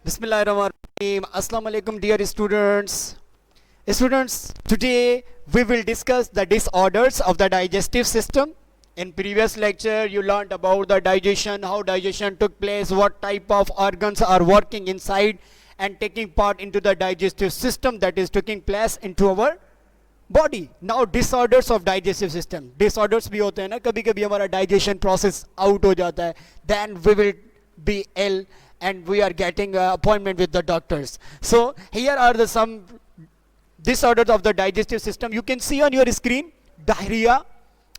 Bismillahirrahmanirrahim. Assalamu alaikum, dear students. Students, today we will discuss the disorders of the digestive system. In previous lecture, you learned about the digestion, how digestion took place, what type of organs are working inside and taking part into the digestive system that is taking place into our body. Now disorders of digestive system. Disorders भी होते हैं ना, कभी कभी हमारा digestion process out हो जाता है. Then we will be ill and we are getting an appointment with the doctors. So here are the some disorders of the digestive system. You can see on your screen: diarrhea,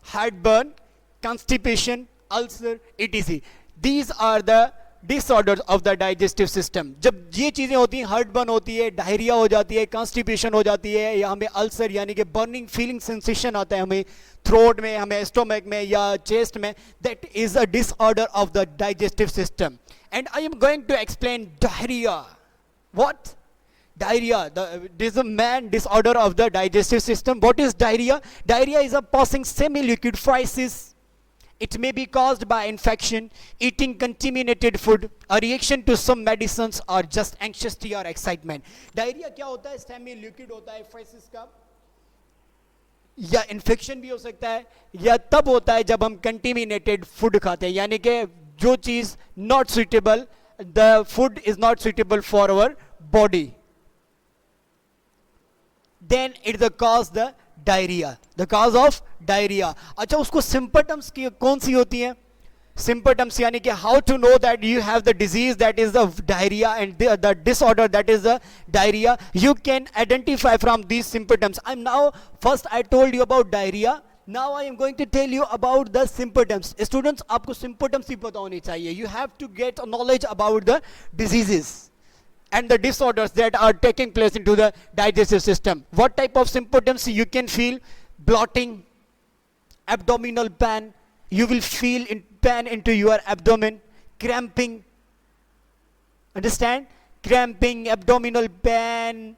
heartburn, constipation, ulcer, etc. These are the disorders of the digestive system. जब ये चीज़ें होती हैं, heartburn होती है, diarrhea हो जाती है, constipation हो जाती है, या हमें ulcer यानी कि burning feeling sensation आता है हमें throat में, हमें stomach में या chest में, that is a disorder of the digestive system. And I am going to explain diarrhea. What? Diarrhea. This is a man disorder of the digestive system. What is diarrhea? Diarrhea is a passing semi-liquid physis. It may be caused by infection, eating contaminated food, a reaction to some medicines, or just anxiety or excitement. Diarrhea क्या होता है? Semi-liquid होता है feces का, या infection भी हो सकता है, या तब होता है जब हम कंटेमिनेटेड फूड खाते हैं, यानी कि जो चीज़ not suitable, the food is not suitable for our body, then it the cause the diarrhoea, the cause of diarrhoea. अच्छा, उसको सिम्पटम्स की कौन सी होती हैं? Symptoms यानी कि how to know that you have the disease that is the diarrhea and the disorder that is the diarrhea. You can identify from these symptoms. First I told you about diarrhea. Now I am going to tell you about the symptoms. Students, आपको symptoms ही पता होनी चाहिए. You have to get knowledge about the diseases and the disorders that are taking place into the digestive system. What type of symptoms you can feel? Bloating, abdominal pain. You will feel pain into your abdomen, cramping. Understand? Cramping, abdominal pain,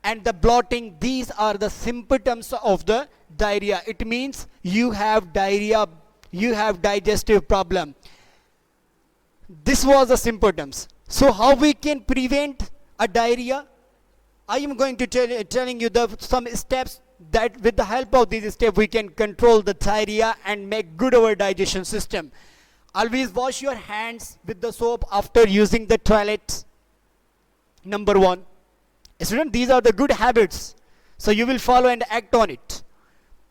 and the bloating. These are the symptoms of the diarrhea. It means you have diarrhea, you have digestive problem. This was the symptoms. So how we can prevent a diarrhea? I am going to telling you some steps that with the help of these steps we can control the diarrhea and make good our digestion system. Always wash your hands with the soap after using the toilet. Number one. Student, these are the good habits, so you will follow and act on it.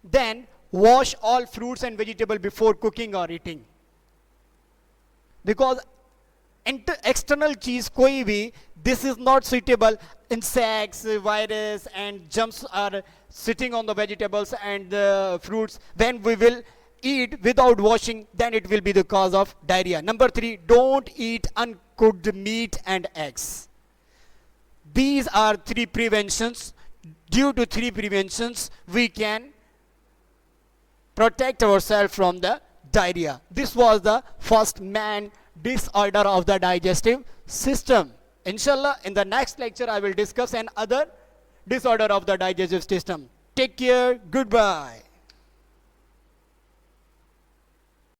Then wash all fruits and vegetables before cooking or eating, because external cheese koi bhi, this is not suitable. Insects, virus and germs are sitting on the vegetables and the fruits. When we will eat without washing, then it will be the cause of diarrhea. Number three, don't eat uncooked meat and eggs. These are three preventions. Due to three preventions, we can protect ourselves from the diarrhea. This was the first man disorder of the digestive system. Inshallah, in the next lecture, I will discuss another disorder of the digestive system. Take care. Goodbye.